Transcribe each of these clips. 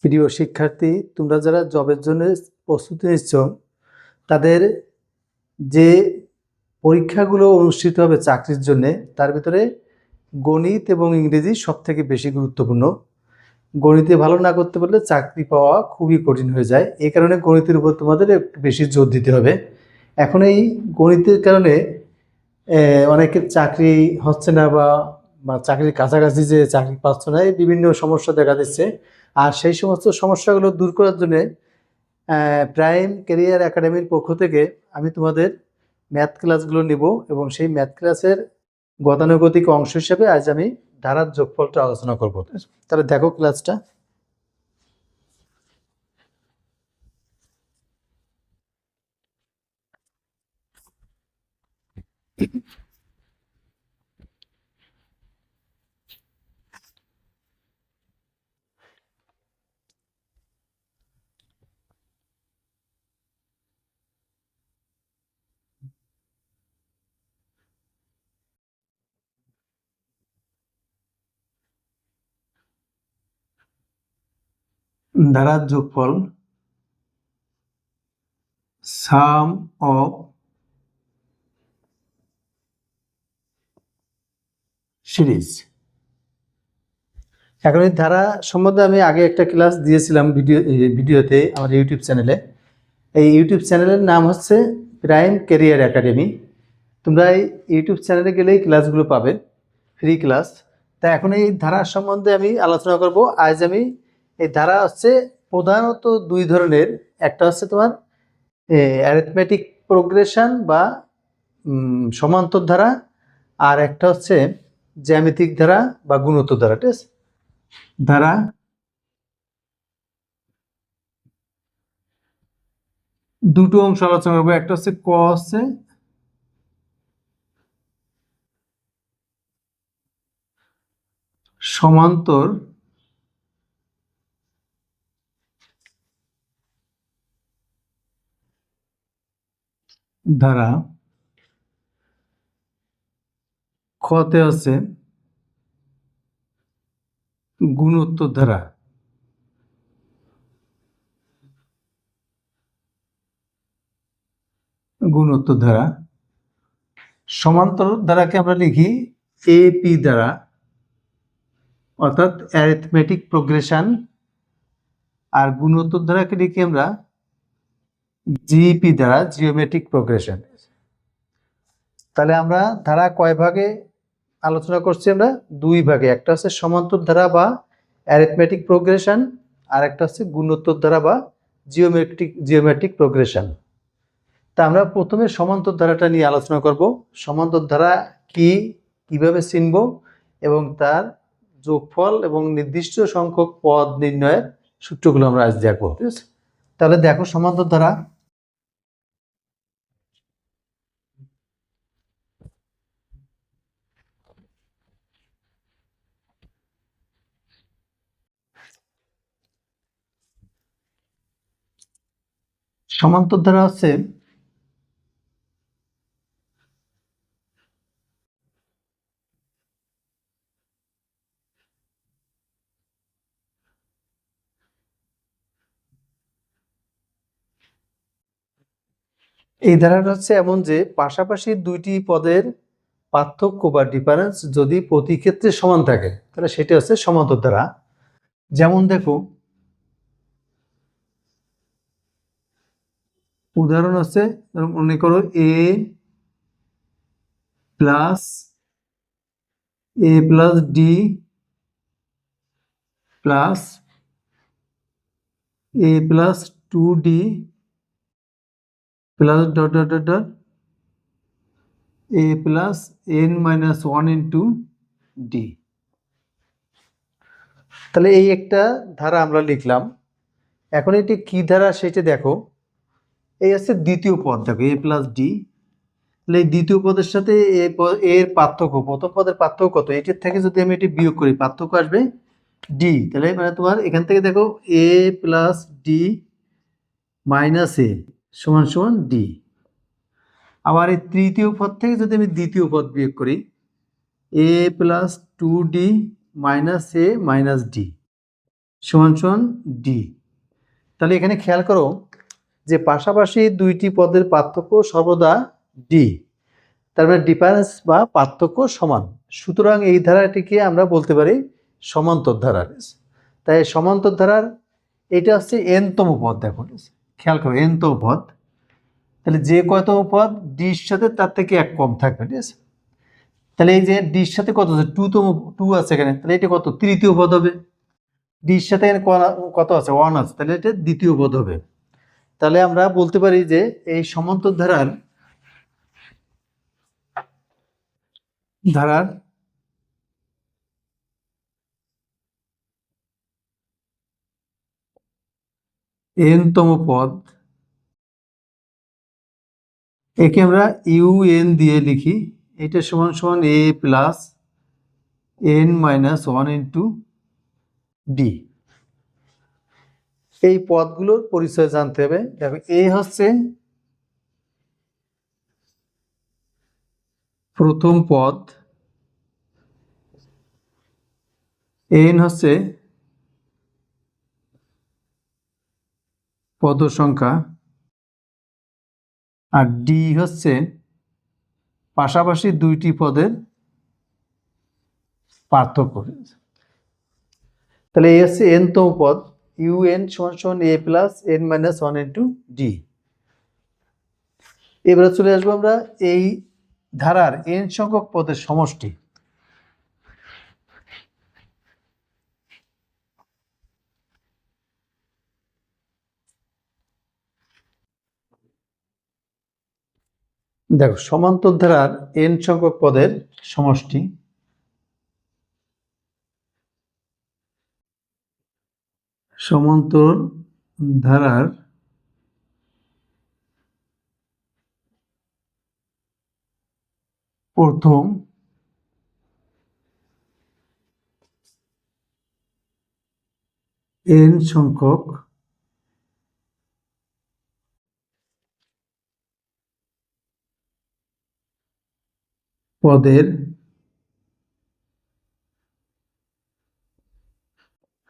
প্রিয় শিক্ষার্থী, তোমরা যারা জবের জন্য প্রস্তুতি নিচ্ছ তাদের যে পরীক্ষাগুলো অনুষ্ঠিত হবে চাকরির জন্য, তার ভিতরে গণিত এবং ইংরেজি সব থেকে বেশি গুরুত্বপূর্ণ। গণিতে ভালো না করতে পারলে চাকরি পাওয়া খুবই কঠিন হয়ে যায়। এই কারণে গণিতের উপর তোমাদের একটু বেশি জোর দিতে হবে। এখন এই গণিতের কারণে অনেকের চাকরি হচ্ছে না বা চাকরির কাছাকাছি যে চাকরি পাচ্ছ না, এই বিভিন্ন সমস্যা দেখা দিচ্ছে। আর সেই সমস্ত সমস্যাগুলো দূর করার জন্যে প্রাইম ক্যারিয়ার একাডেমির পক্ষ থেকে আমি তোমাদের ম্যাথ ক্লাসগুলো নেব এবং সেই ম্যাথ ক্লাসের গতানুগতিক অংশ হিসেবে আজ আমি ধারার যোগফলটা আলোচনা করব। তাহলে দেখো ক্লাসটা। ধারার যোগফল সাম অফ সিরিজ। এখন এই ধারা সম্বন্ধে আমি আগে একটা ক্লাস দিয়েছিলাম ভিডিওতে আমার ইউটিউব চ্যানেলে। এই ইউটিউব চ্যানেলের নাম হচ্ছে প্রাইম ক্যারিয়ার একাডেমি। তোমরা এই ইউটিউব চ্যানেলে গেলেই ক্লাসগুলো পাবে, ফ্রি ক্লাস। তা এখন এই ধারা সম্বন্ধে আমি আলোচনা করব। আজ আমি এই ধারা হচ্ছে প্রধানত দুই ধরনের। একটা হচ্ছে তোমার অ্যারিথমেটিক প্রোগ্রেশন বা সমান্তর ধারা, আর একটা হচ্ছে জ্যামিতিক ধারা বা গুণোত্তর ধারা। ঠিক আছে, ধারা দুটো অংশ আলোচনা করবো। একটা হচ্ছে ক হচ্ছে সমান্তর ধারা, খতে হচ্ছে গুণোত্তর ধারা। গুণোত্তর ধারা সমান্তর ধারাকে আমরা লিখি এপি দ্বারা, অর্থাৎ অ্যারিথমেটিক প্রোগ্রেশন। আর গুণোত্তর ধারাকে লিখি আমরা জিপি দ্বারা, জিওমেট্রিক প্রোগ্রেশন। তাহলে আমরা ধারা কয় ভাগে আলোচনা করছি? আমরা দুই ভাগে। একটা হচ্ছে সমান্তর ধারা বা অ্যারিথমেটিক প্রোগ্রেশন, আর একটা হচ্ছে গুণোত্তর ধারা বা জিওমেট্রিক প্রোগ্রেশন। তা আমরা প্রথমে সমান্তর ধারাটা নিয়ে আলোচনা করব। সমান্তর ধারা কি, কিভাবে চিনব, এবং তার যোগফল এবং নির্দিষ্ট সংখ্যক পদ নির্ণয়ের সূত্রগুলো আমরা আজ দেখবো। ঠিক আছে, তাহলে দেখো সমান্তর ধারা। সমান্তর ধারা হচ্ছে এই ধারাটা হচ্ছে এমন যে পাশাপাশি দুইটি পদের পার্থক্য বা ডিফারেন্স যদি প্রতি ক্ষেত্রে সমান থাকে তাহলে সেটা হচ্ছে সমান্তর ধারা। যেমন দেখো, উদাহরণ হচ্ছে মনে করো a plus d plus a plus 2d plus dot dot dot dot a plus n minus 1 into d. তাহলে এই একটা ধারা আমরা লিখলাম। এখন এটি কি ধারা সেটা দেখো। এই হচ্ছে দ্বিতীয় পদ, দেখো এ প্লাস ডি। তাহলে এই দ্বিতীয় পদের সাথে এর পার্থক্য, প্রথম পদের পার্থক্য কত, এটির থেকে যদি আমি এটি বিয়োগ করি পার্থক্য আসবে ডি। তাহলে মানে তোমার এখান থেকে দেখো এ প্লাস ডি মাইনাস এ সমান সমান ডি। আবার এই তৃতীয় পদ থেকে যদি আমি দ্বিতীয় পদ বিয়োগ করি এ প্লাস 2d মাইনাস এ মাইনাস ডি সমান সমান ডি। তাহলে এখানে খেয়াল করো যে পাশাপাশি দুইটি পদের পার্থক্য সর্বদা ডি, তার মানে ডিফারেন্স বা পার্থক্য সমান। সুতরাং এই ধারাটিকে আমরা বলতে পারি সমান্তর ধারা। তাই সমান্তর ধারার এটা হচ্ছে এনতম পদ। দেখো খেয়াল করো এনতম পদ, তাহলে যে কয়তম পদ ডির সাথে তার থেকে এক কম থাকবে, ঠিক আছে। তাহলে এই যে ডির সাথে কত আছে, টু আছে এখানে, তাহলে এটা কত, তৃতীয় পদ হবে। ডির সাথে এখানে কত আছে, ওয়ান আছে, তাহলে এটা দ্বিতীয় পদ হবে। তাহলে আমরা বলতে পারি যে এই সমান্তর ধারার এনতম পদ, একে আমরা ইউএন দিয়ে লিখি, এটা সমান সমান a plus n minus one into d. এই পদগুলোর পরিচয় জানতে হবে। দেখো এ হচ্ছে প্রথম পদ, এন হচ্ছে পদ সংখ্যা, আর ডি হচ্ছে পাশাপাশি দুইটি পদের পার্থক্য। তাহলে এই হচ্ছে এনতম পদ, ইউএন সমান সমান a plus n minus one into d. এবারে চলে আসবো আমরা এই ধারার এন সংখ্যক পদের সমষ্টি। দেখো সমান্তর ধারার এন সংখ্যক পদের সমষ্টি, সমান্তর ধারার প্রথম এন সংখ্যক পদের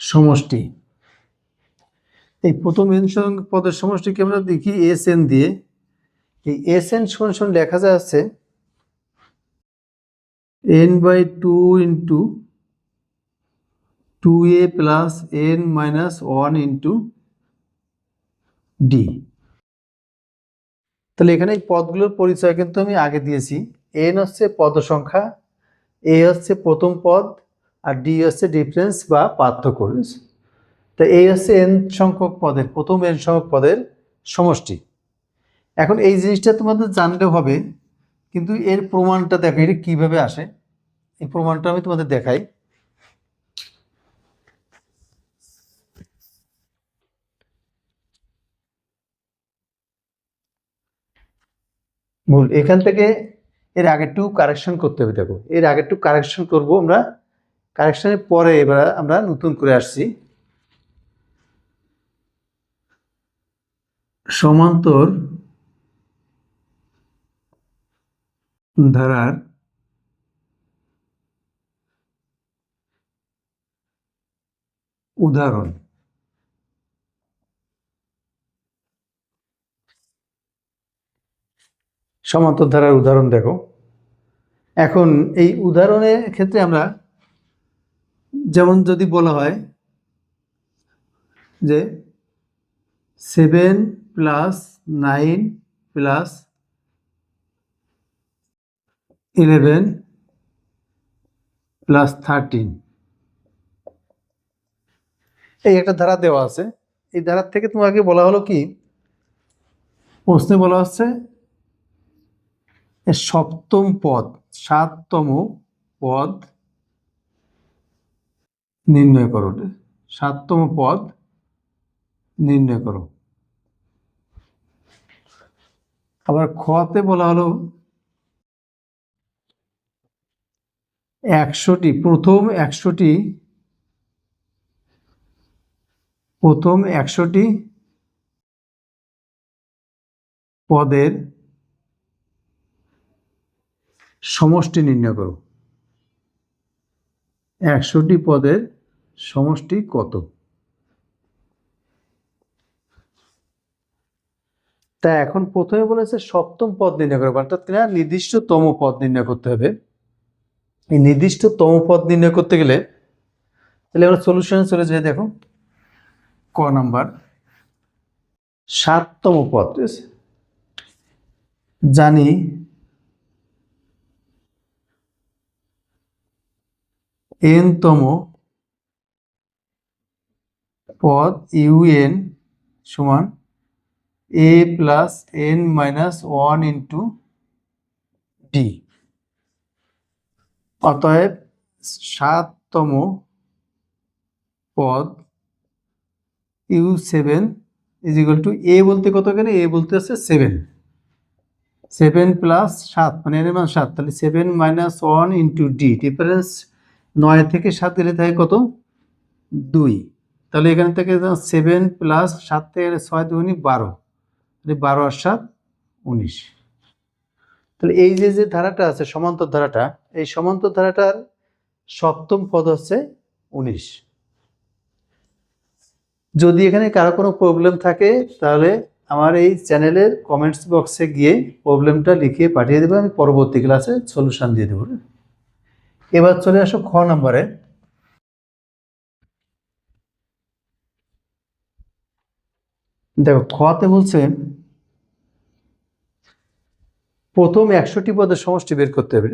সমষ্টি। এই প্রথম এন সংখ্যক পদের সমষ্টিকে আমরা দেখি এস এন দিয়ে। এই এস এন সমান সমান লেখা যাচ্ছে n by two into two a plus n minus one into d. তাহলে এখানে এই পদগুলোর পরিচয় কিন্তু আমি আগে দিয়েছি। এন হচ্ছে পদ সংখ্যা, এ হচ্ছে প্রথম পদ, আর ডি হচ্ছে ডিফারেন্স বা পার্থক্য। তো এই হচ্ছে এন সংখ্যক পদের, প্রথম এন সংখ্যক পদের সমষ্টি। এখন এই জিনিসটা তোমাদের জানলেও হবে, কিন্তু এর প্রমাণটা দেখো এটা কিভাবে আসে। এই প্রমাণটা আমি তোমাদের দেখাই। ভুল এখান থেকে এর আগেরটু কারেকশন করতে হবে। দেখো এর আগেরটু কারেকশন করব আমরা, কারেকশনের পরে এবার আমরা নতুন করে আসছি। সমান্তর ধারার উদাহরণ। সমান্তর ধারার উদাহরণ দেখো। এখন এই উদাহরণের ক্ষেত্রে আমরা যেমন যদি বলা হয় যে 7 প্লাস 9 প্লাস 11 প্লাস 13, এই একটা ধারা দেওয়া আছে। এই ধারার থেকে তোমাকে বলা হলো কি, প্রশ্নে বলা হচ্ছে সপ্তম পদ, 7তম পদ নির্ণয় করো। 7তম পদ নির্ণয় করো। আবার খতে বলা হলো 100টি, প্রথম 100টি পদের সমষ্টি নির্ণয় করো। 100টি পদের সমষ্টি কত? তা এখন প্রথমে বলেছে সপ্তম পদ নির্ণয় করবে, অর্থাৎ কিনা নির্দিষ্টতম পদ নির্ণয় করতে হবে। এই নির্দিষ্টতম পদ নির্ণয় করতে গেলে তাহলে আমরা সলিউশনে চলে যাই। দেখো ক নাম্বার 7তম পদ, ঠিক আছে, জানি n-তম পদ un সমান a plus n minus 1 into D. অতএব 7তম পদ u7 is equal to a বলতে কত, এখানে a বলতে আছে 7, 7 প্লাস 7 মানে n এর মান 7, তাহলে 7 মাইনাস 1 ইন্টু ডি, ডিফারেন্স 9 থেকে 7 দিলে থাকে কত, 2। তাহলে এখান থেকে 7 প্লাস 7 থেকে 6 দুগুণী 12, 12 আর 7 19। তাহলে এই যে যে ধারাটা আছে সমান্তর ধারাটা, এই সমান্তর ধারাটার সপ্তম পদ হচ্ছে 19। যদি এখানে কারো কোনো প্রবলেম থাকে তাহলে আমার এই চ্যানেলের কমেন্টস বক্সে গিয়ে প্রবলেমটা লিখিয়ে পাঠিয়ে দেবে, আমি পরবর্তী ক্লাসে সলিউশন দিয়ে দেবো। এবার চলে আসো খ নম্বরে। দেখো খতে বলছে প্রথম 100টি পদের সমষ্টি বের করতে হবে।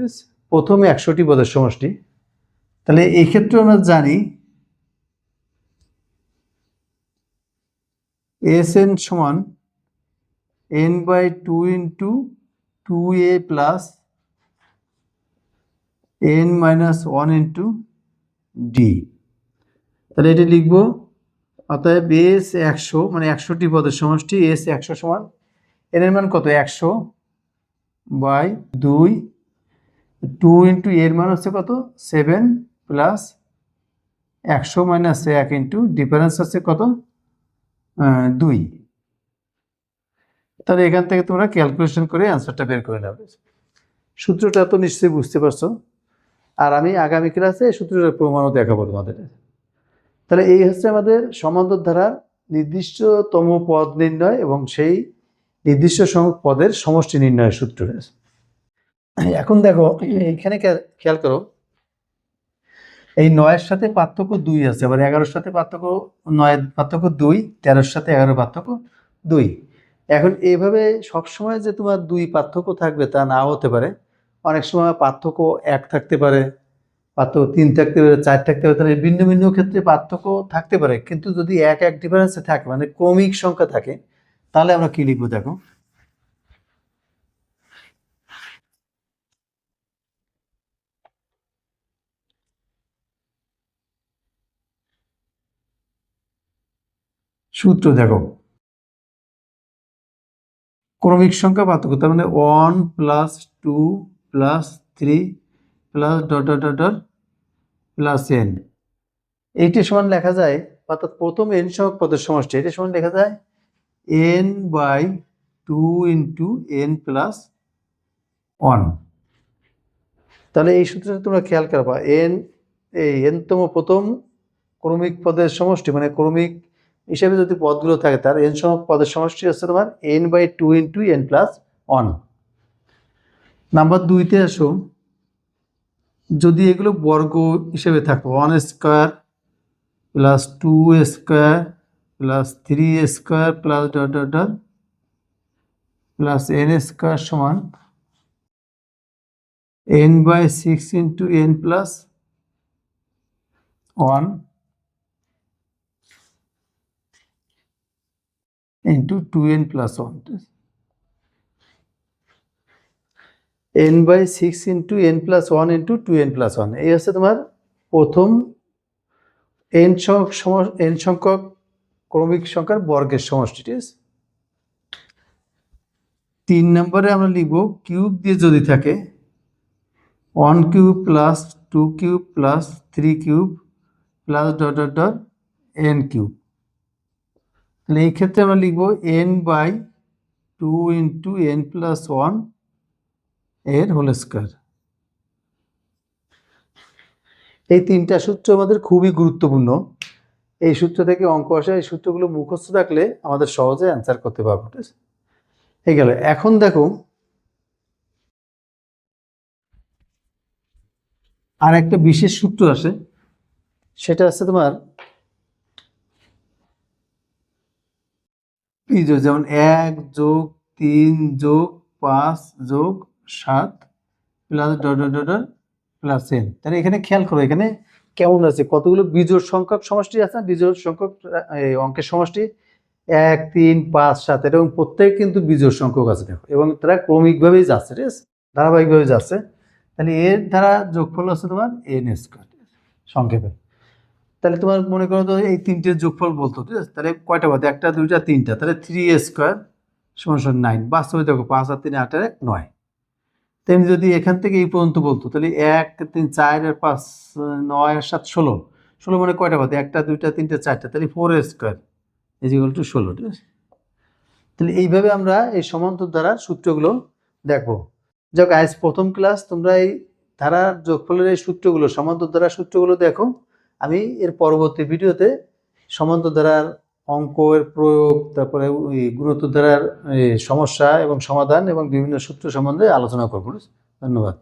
প্রথম 100টি পদের সমষ্টি, তাহলে এই ক্ষেত্রে আমরা জানি Sn সমান n/2 into 2a plus n minus 1 into d. তাহলে এটা লিখবো, অতএব S 100 মানে 100টি পদের সমষ্টি, S 100 সমান n এর মান কত, 100/2, 2 ইন্টু এর মান হচ্ছে কত 7 প্লাস 100 মাইনাস 1 ইন্টু ডিফারেন্স হচ্ছে কত 2। তাহলে এখান থেকে তোমরা ক্যালকুলেশন করে অ্যান্সারটা বের করে নেবে। সূত্রটা তো নিশ্চয়ই বুঝতে পারছো, আর আমি আগামী ক্লাসে এই সূত্রটার প্রমাণও দেখাবো তোমাদের। তাহলে এই হচ্ছে আমাদের সমান্তর ধারার নির্দিষ্টতম পদ নির্ণয় এবং সেই নির্দিষ্ট পদের সমষ্টি নির্ণয়ের সূত্র। এখন দেখো এইখানে খেয়াল করো, এই 9-এর সাথে পার্থক্য 2 আছে, আবার 11-এর সাথে পার্থক্য 9-এর পার্থক্য 2, 13-এর সাথে 11-এর পার্থক্য 2। এখন এইভাবে সবসময় যে তোমার 2 পার্থক্য থাকবে তা নাও হতে পারে, অনেক সময় পার্থক্য 1 থাকতে পারে, পার্থক্য 3 থাকতে পারে, 4 থাকতে পারে, তাহলে ভিন্ন ভিন্ন ক্ষেত্রে পার্থক্য থাকতে পারে। কিন্তু যদি 1 ডিফারেন্সে থাকে মানে ক্রমিক সংখ্যা থাকে, তাহলে আমরা কি লিখবো দেখো, সূত্র দেখো, ক্রমিক সংখ্যা পার্থক্য, তার মানে 1 plus 2 plus 3 plus dot dot dot dot plus n। এইটি সমান লেখা যায়, অর্থাৎ প্রথম n সংখ্যক পদের সমষ্টি, এটা সমান লেখা যায় n/2 ইন্টু n প্লাস 1। তাহলে এই সূত্রটা তোমরা খেয়াল করবা, এই n-তম প্রথম ক্রমিক পদের সমষ্টি মানে ক্রমিক হিসেবে যদি পদগুলো থাকে তার n সংখ্যক পদের সমষ্টি হচ্ছে তোমার n/2 into n plus 1। Number 2-তে আসো, যদি এগুলো বর্গ হিসেবে থাকে 1 square plus 2 square plus 3 square plus dot dot dot plus n square সমান n/6 into n plus 1 into 2n plus 1, n/6 into n plus 1 into 2n plus 1। এই হচ্ছে তোমার প্রথম n সংখ্যক ক্রমিক সংখ্যার বর্গের সমষ্টি। ঠিক আছে, 3 নম্বরে আমরা লিখব কিউব দিয়ে যদি থাকে 1 cube plus 2 cube plus 3 cube plus dot dot dot n cube. তাহলে এই ক্ষেত্রে আমরা লিখব n/2 ইন্টু n প্লাস 1 এর হোল স্কোয়ার। এই 3টা সূত্র আমাদের খুবই গুরুত্বপূর্ণ, এই সূত্র থেকে অঙ্ক আসে, এই সূত্রগুলো মুখস্থ থাকলে আমাদের সহজে অ্যান্সার করতে পারবো। ঠিক আছে, হয়ে গেল। এখন দেখো আর একটা বিশেষ সূত্র আছে, সেটা আছে তোমার বিজোড়, যেমন 1+3+5+7 প্লাস প্লাস n। তাহলে এখানে খেয়াল করো, এখানে কেমন আছে, কতগুলো বিজোড় সংখ্যক সমষ্টি আছে না, বিজোড় সংখ্যক অঙ্কের সমষ্টি 1, 3, 5, 7, এবং প্রত্যেক কিন্তু বিজোড় সংখ্যক আছে দেখো, এবং তারা ক্রমিকভাবেই যাচ্ছে, ঠিক আছে, ধারাবাহিকভাবে যাচ্ছে। তাহলে এর দ্বারা যোগফল আছে তোমার n² সংক্ষেপে। তাহলে তোমার মনে করো তো এই তিনটের যোগফল বলতো, ঠিক আছে, তাহলে কয়টা বাদে, 1, 2, 3টা, তাহলে 3² = 9। বাস্তবে দেখো 5 আর 3 8 আর 1 9। তেমনি যদি এখান থেকে এই পর্যন্ত বলতো, তাহলে 1, 3, 4 আর 5 9 আর 7 16। 16 মানে কয়টা বাদে, 1, 2, 3, 4টা, তাহলে 4² = 16, ঠিক আছে। তাহলে এইভাবে আমরা এই সমান্তর ধারার সূত্রগুলো দেখবো। যাক, আজ প্রথম ক্লাস, তোমরা এই ধারার যোগফলের এই সূত্রগুলো, সমান্তর ধারার সূত্রগুলো দেখো। আমি এর পরবর্তী ভিডিওতে সমান্তর ধারার অঙ্কের প্রয়োগ, তারপরে ওই গুণোত্তর ধারার সমস্যা এবং সমাধান এবং বিভিন্ন সূত্র সম্বন্ধে আলোচনা করব। ধন্যবাদ।